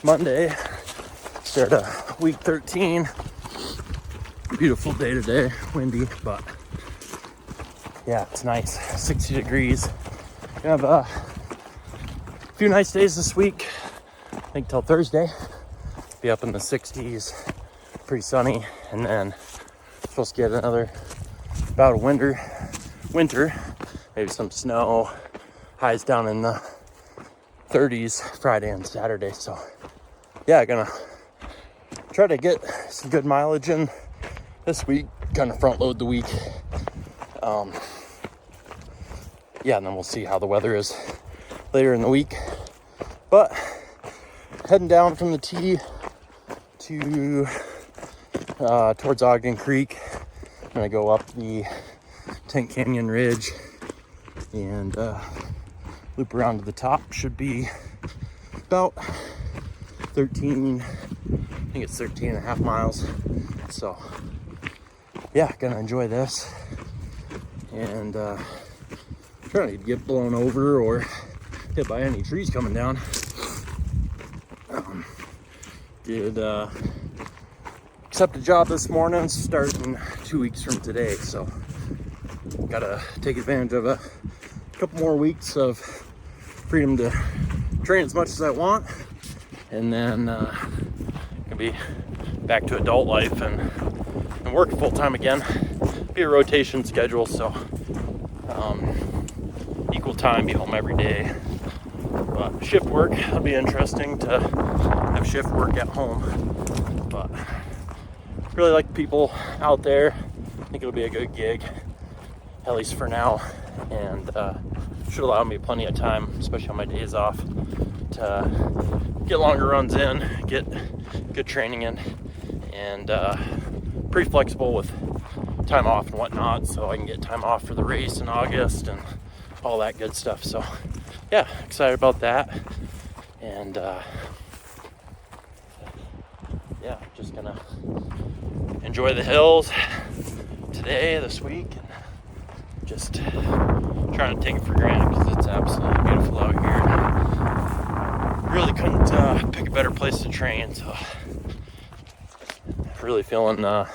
Monday. Start week 13. Beautiful day today, windy, but yeah, it's nice. 60 degrees. We have a few nice days this week. I think till Thursday. Be up in the 60s, pretty sunny, and then supposed to get another bout of winter, maybe some snow. Highs down in the 30s Friday and Saturday. So yeah, gonna try to get some good mileage in this week, kind of front load the week. Yeah, and then we'll see how the weather is later in the week. But heading down from the T to towards Ogden Creek. I'm gonna go up the Tent Canyon Ridge and loop around to the top. Should be about 13, I think it's 13 and a half miles. So yeah, gonna enjoy this and trying to get blown over or hit by any trees coming down. Did accept a job this morning starting 2 weeks from today, so gotta take advantage of a couple more weeks of freedom to train as much as I want, and then gonna be back to adult life and work full-time again. Be a rotation schedule, so equal time, be home every day. But shift work, it'll be interesting to have shift work at home. But really like the people out there. I think it'll be a good gig, at least for now, and should allow me plenty of time, especially on my days off, to get longer runs in, get good training in, and pretty flexible with time off and whatnot, so I can get time off for the race in August and all that good stuff. So yeah, excited about that, and yeah, just gonna enjoy the hills today, this week, and just trying to take it for granted because it's absolutely beautiful out here. Really couldn't pick a better place to train, so really feeling I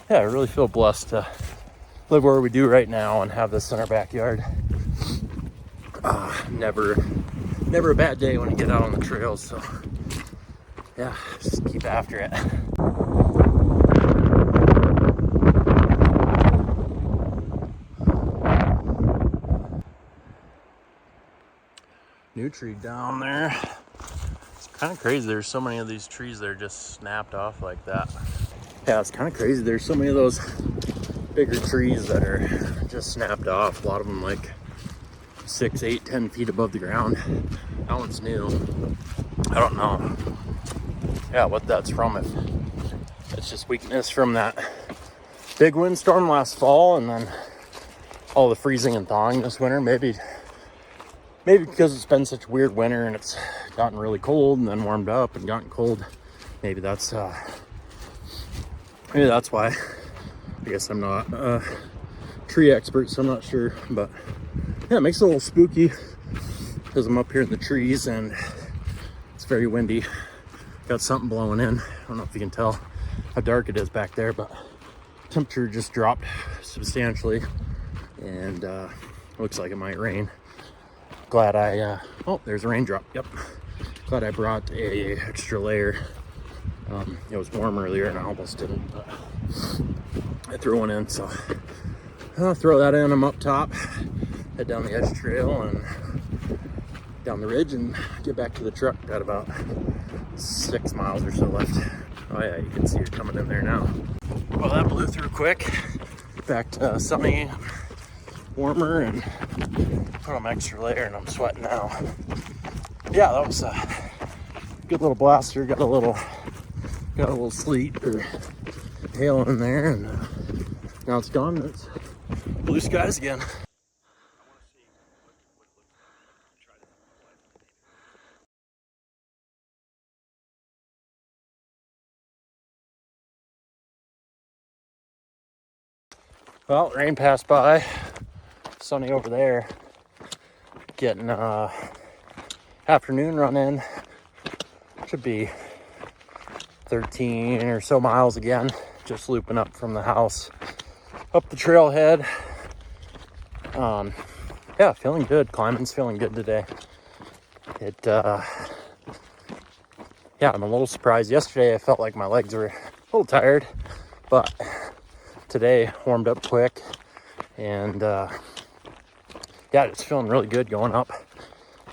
really feel blessed to live where we do right now and have this in our backyard. Never a bad day when you get out on the trails, so yeah, just keep after it. New tree down there. It's kind of crazy. There's so many of these trees that are just snapped off like that. Yeah, it's kind of crazy. There's so many of those bigger trees that are just snapped off. A lot of them like 6, 8, 10 feet above the ground. That one's new. I don't know, yeah, what that's from. If it's just weakness from that big windstorm last fall and then all the freezing and thawing this winter. Maybe because it's been such a weird winter and it's gotten really cold and then warmed up and gotten cold. Maybe that's why. I guess I'm not a tree expert, so I'm not sure, but yeah, it makes it a little spooky because I'm up here in the trees and it's very windy. Got something blowing in. I don't know if you can tell how dark it is back there, but temperature just dropped substantially and looks like it might rain. Glad I oh, there's a raindrop. Yep, glad I brought a extra layer. It was warm earlier and I almost didn't, but I threw one in, so I'll throw that in. I'm up top, head down the edge trail and down the ridge and get back to the truck. Got about 6 miles or so left. Oh yeah, you can see it coming in there now. Well, that blew through quick. Back to sunny, warmer, and put on my extra layer and I'm sweating now. Yeah, that was a good little blaster. Got a little sleet or hail in there, and now it's gone. It's blue skies again. Well, rain passed by. Sunny over there. Getting afternoon run in. Should be 13 or so miles again, just looping up from the house up the trailhead. Yeah, feeling good. Climbing's feeling good today. Yeah, I'm a little surprised. Yesterday I felt like my legs were a little tired, but today warmed up quick, and yeah, it's feeling really good going up.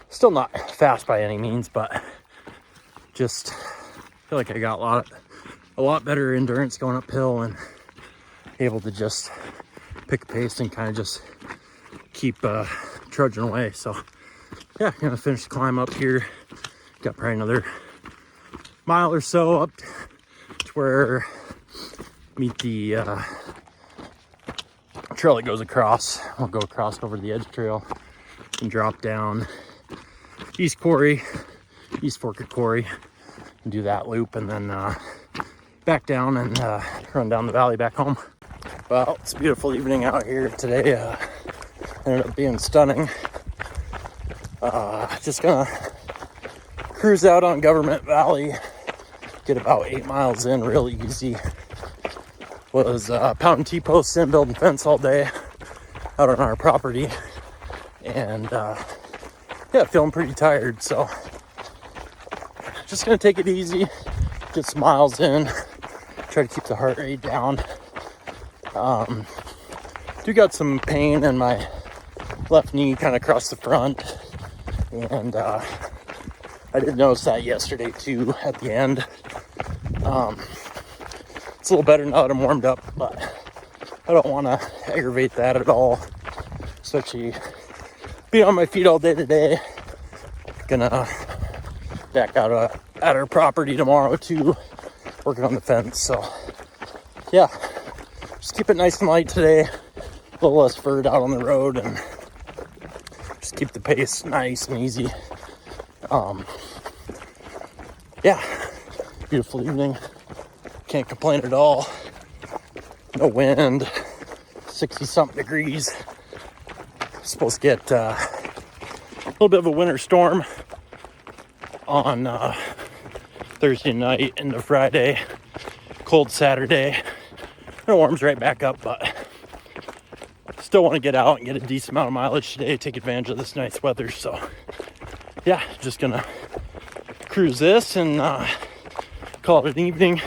Still not fast by any means, but just feel like I got a lot better endurance going uphill and able to just pick a pace and kind of just keep trudging away. So yeah, gonna finish the climb up here. Got probably another mile or so up to where meet the trail that goes across. I'll go across over the edge trail and drop down East Fork of Quarry, and do that loop, and then back down and run down the valley back home. Well, it's a beautiful evening out here today. Ended up being stunning. Just gonna cruise out on Government Valley, get about 8 miles in real easy. Was pounding T-posts in, building fence all day out on our property, and yeah, feeling pretty tired, so just gonna take it easy, get some miles in, try to keep the heart rate down. Do got some pain in my left knee kind of across the front, and I did notice that yesterday too at the end. It's a little better now that I'm warmed up, but I don't want to aggravate that at all, especially being on my feet all day today. Gonna back out at our property tomorrow too, working on the fence. So yeah, just keep it nice and light today, a little less furred out on the road, and just keep the pace nice and easy. Yeah, beautiful evening, can't complain at all. No wind, 60 something degrees. Supposed to get a little bit of a winter storm on Thursday night into Friday. Cold Saturday. It warms right back up, but still want to get out and get a decent amount of mileage today, take advantage of this nice weather. So yeah, just gonna cruise this and call it an evening.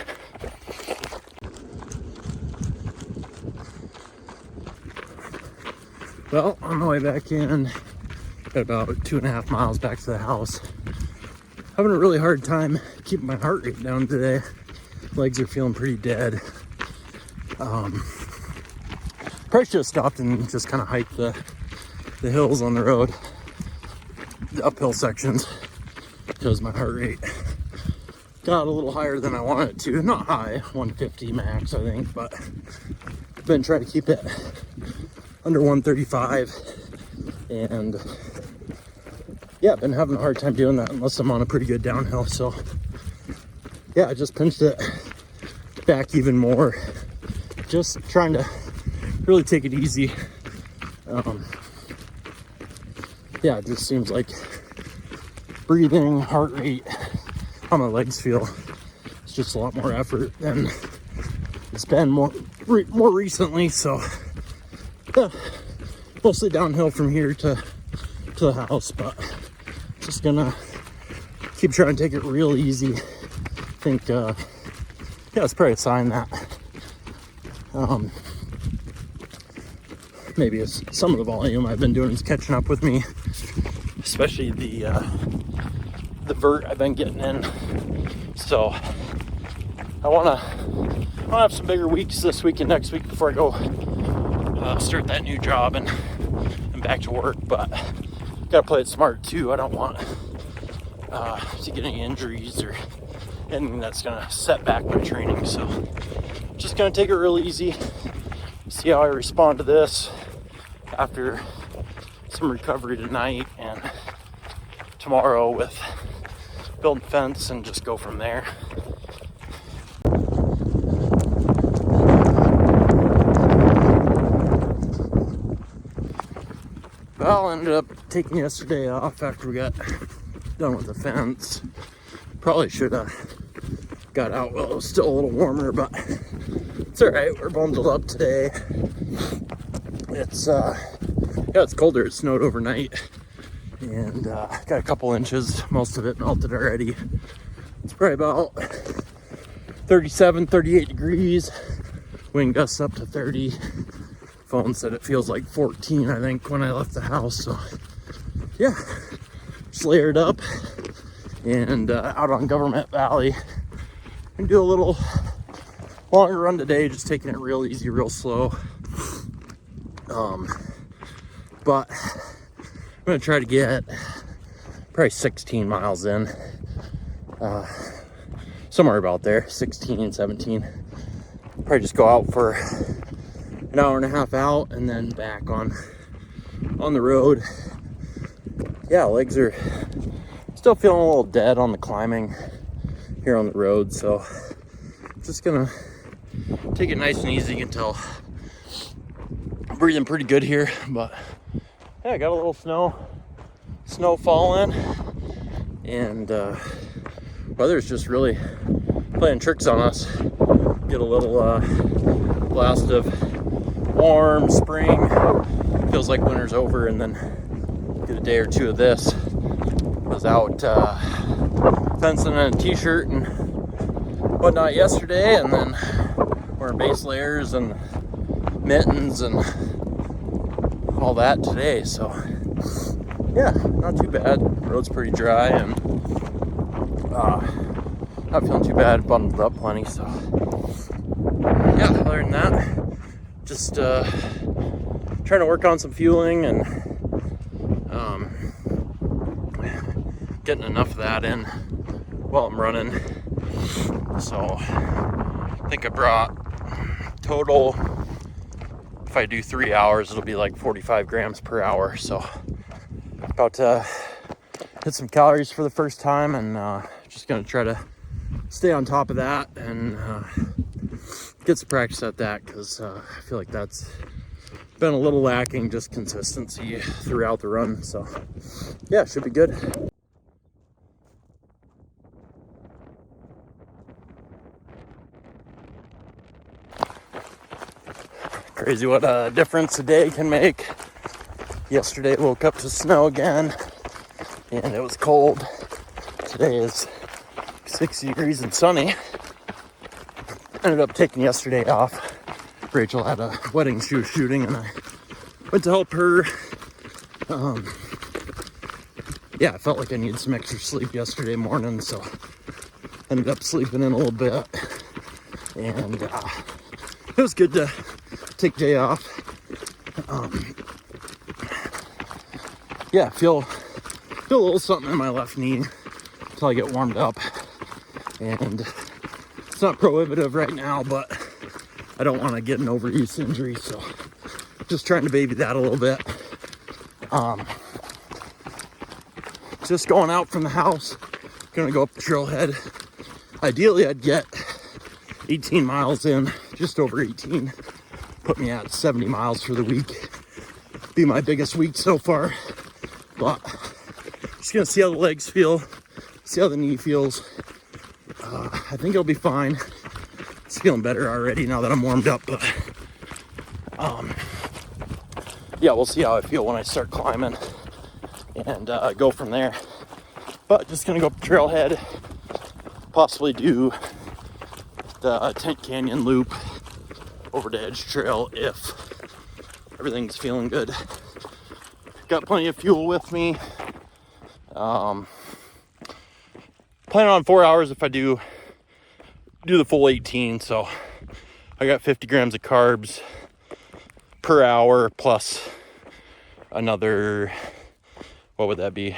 Well, on my way back in, got about 2.5 miles back to the house. Having a really hard time keeping my heart rate down today. Legs are feeling pretty dead. Probably should have stopped and just kind of hiked the hills on the road, the uphill sections, because my heart rate got a little higher than I wanted it to. Not high, 150 max, I think, but I've been trying to keep it under 135, and yeah, I've been having a hard time doing that unless I'm on a pretty good downhill. So yeah, I just pinched it back even more, just trying to really take it easy. Yeah, it just seems like breathing, heart rate, how my legs feel, it's just a lot more effort than it's been more recently. So yeah, mostly downhill from here to the house, but just gonna keep trying to take it real easy. I think yeah, it's probably a sign that maybe it's some of the volume I've been doing is catching up with me, especially the vert I've been getting in. So I wanna have some bigger weeks this week and next week before I go start that new job and back to work, but gotta play it smart too. I don't want to get any injuries or anything that's gonna set back my training. So just gonna take it real easy, see how I respond to this after some recovery tonight and tomorrow with building fence, and just go from there. Well, I ended up taking yesterday off after we got done with the fence. Probably should have got out while it was still a little warmer, but it's all right. We're bundled up today. It's it's colder. It snowed overnight, and got a couple inches. Most of it melted already. It's probably about 37, 38 degrees. Wind gusts up to 30. Phone said it feels like 14, I think, when I left the house. So yeah, just layered up and out on Government Valley. And do a little longer run today, just taking it real easy, real slow. But I'm gonna try to get probably 16 miles in, somewhere about there, 16, 17. Probably just go out for an hour and a half out and then back on the road. Yeah, legs are still feeling a little dead on the climbing here on the road, so just gonna take it nice and easy. You can tell I'm breathing pretty good here, but yeah, I got a little snow falling, and weather's just really playing tricks on us. Get a little blast of warm spring, feels like winter's over, and then get a day or two of this. Was out fencing in a t-shirt and whatnot yesterday, and then wearing base layers and mittens and all that today. So yeah, not too bad. The road's pretty dry and not feeling too bad. Bundled up plenty. So yeah, other than that, just trying to work on some fueling and getting enough of that in while I'm running. So I think I brought total, if I do 3 hours, it'll be like 45 grams per hour. So about to hit some calories for the first time, and just gonna try to stay on top of that and get some practice at that, because I feel like that's been a little lacking, just consistency throughout the run. So yeah, should be good. Crazy what a difference a day can make. Yesterday woke up to snow again, and it was cold. Today is 60 degrees and sunny. Ended up taking yesterday off. Rachel had a wedding she was shooting, and I went to help her. Yeah, I felt like I needed some extra sleep yesterday morning, so ended up sleeping in a little bit, and it was good to take the day off. Yeah, feel a little something in my left knee until I get warmed up, and it's not prohibitive right now, but I don't want to get an overuse injury, so just trying to baby that a little bit. Just going out from the house, gonna go up the trailhead. Ideally, I'd get 18 miles in, just over 18. Put me at 70 miles for the week. Be my biggest week so far. But just gonna see how the legs feel, see how the knee feels. I think it'll be fine. It's feeling better already now that I'm warmed up, but yeah, we'll see how I feel when I start climbing and go from there. But just gonna go up the trailhead, possibly do the Tent Canyon loop over to Edge Trail if everything's feeling good. Got plenty of fuel with me. Planning on 4 hours if I do the full 18. So I got 50 grams of carbs per hour plus another, what would that be?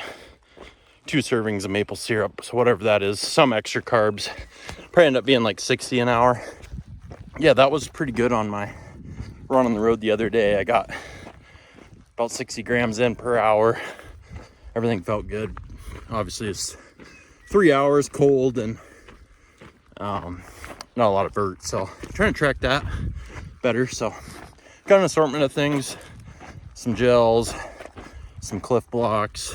2 servings of maple syrup. So whatever that is, some extra carbs. Probably end up being like 60 an hour. Yeah, that was pretty good on my run on the road the other day. I got about 60 grams in per hour. Everything felt good. Obviously it's 3 hours cold and not a lot of vert, so trying to track that better. So got an assortment of things, some gels, some Cliff blocks,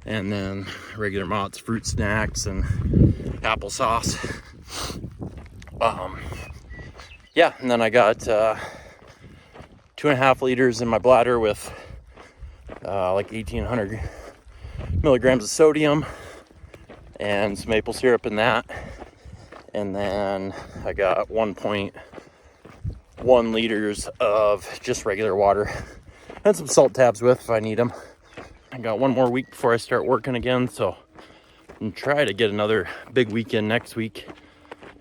and then regular Mott's fruit snacks and applesauce. Yeah, and then I got 2.5 liters in my bladder with like 1,800 milligrams of sodium and some maple syrup in that. And then I got 1.1 liters of just regular water and some salt tabs with if I need them. I got one more week before I start working again, so I'm try to get another big weekend next week,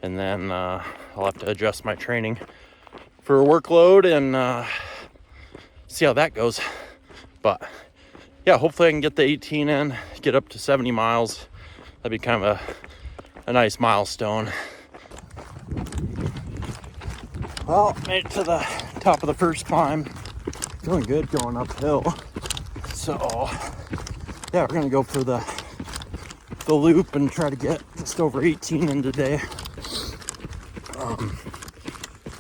and then I'll have to adjust my training for a workload and see how that goes. But yeah, hopefully I can get the 18 in, get up to 70 miles. That'd be kind of a nice milestone. Well, made it to the top of the first climb. Feeling good going uphill. So yeah, we're gonna go for the loop and try to get just over 18 in today.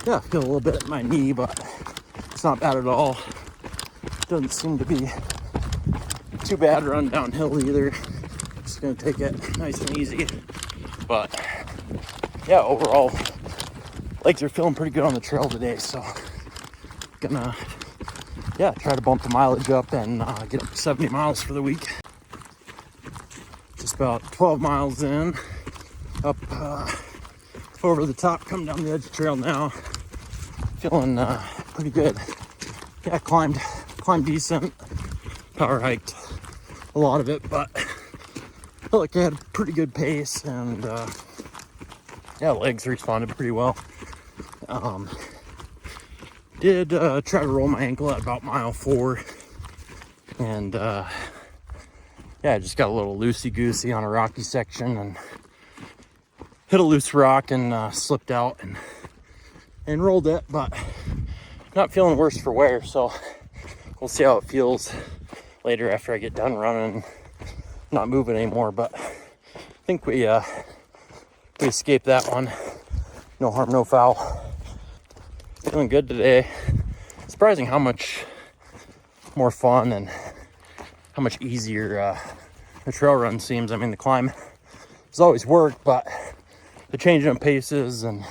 Yeah, I feel a little bit at my knee, but it's not bad at all. Doesn't seem to be too bad run downhill either. Just gonna take it nice and easy. But yeah, overall, legs are feeling pretty good on the trail today, so gonna try to bump the mileage up and get up to 70 miles for the week. Just about 12 miles in, up over the top, coming down the edge of the trail now. Feeling pretty good. Yeah, climbed decent, power hiked a lot of it, but I felt like I had a pretty good pace, and legs responded pretty well. Did try to roll my ankle at about mile 4, and I just got a little loosey-goosey on a rocky section and hit a loose rock and slipped out and rolled it, but not feeling worse for wear, so we'll see how it feels later after I get done running, not moving anymore. But I think we escaped that one. No harm, no foul. Feeling good today. Surprising how much more fun and how much easier the trail run seems. I mean, the climb has always worked, but the changing of paces and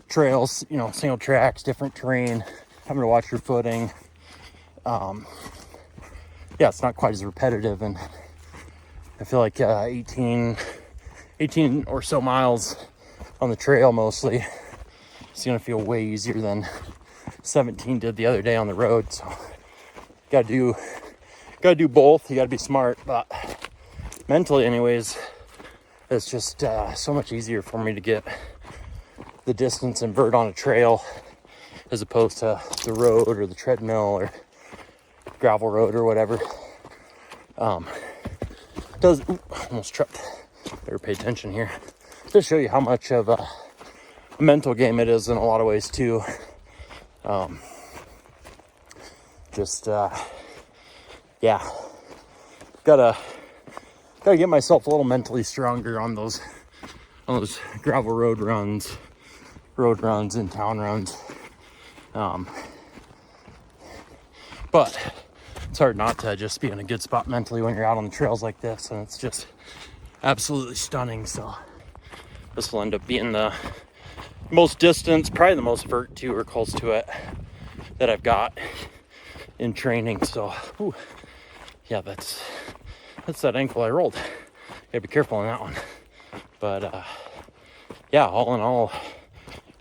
trails, single tracks, different terrain, having to watch your footing. It's not quite as repetitive, and I feel like 18 or so miles on the trail mostly, it's gonna feel way easier than 17 did the other day on the road. So gotta do both. You gotta be smart, but mentally anyways, it's just so much easier for me to get the distance and vert on a trail as opposed to the road or the treadmill or gravel road or whatever. Almost tripped. Better pay attention here. Just show you how much of a mental game it is in a lot of ways too. Gotta get myself a little mentally stronger on those gravel road runs and town runs. But it's hard not to just be in a good spot mentally when you're out on the trails like this, and it's just absolutely stunning. So this will end up being the most distance, probably the most vert too, or close to it, that I've got in training. So that's that ankle I rolled. Gotta be careful on that one. But all in all,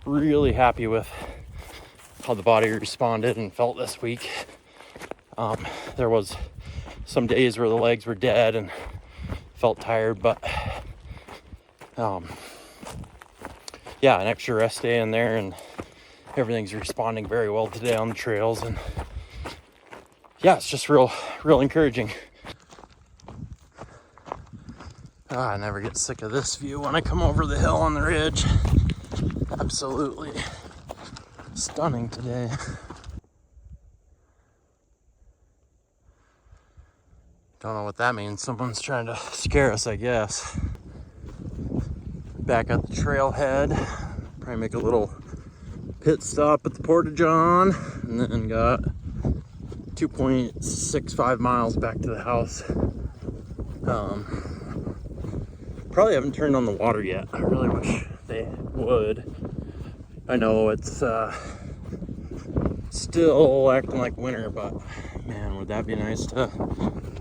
really happy with how the body responded and felt this week. There was some days where the legs were dead and felt tired, but an extra rest day in there, and everything's responding very well today on the trails, and it's just real encouraging. I never get sick of this view when I come over the hill on the ridge. Absolutely stunning today. Don't know what that means. Someone's trying to scare us, I guess. Back at the trailhead. Probably make a little pit stop at the Porta-John, and then got 2.65 miles back to the house. Probably haven't turned on the water yet. I really wish they would. I know it's still acting like winter, but man, would that be nice to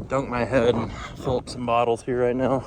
dunk my head and fill up some bottles here right now.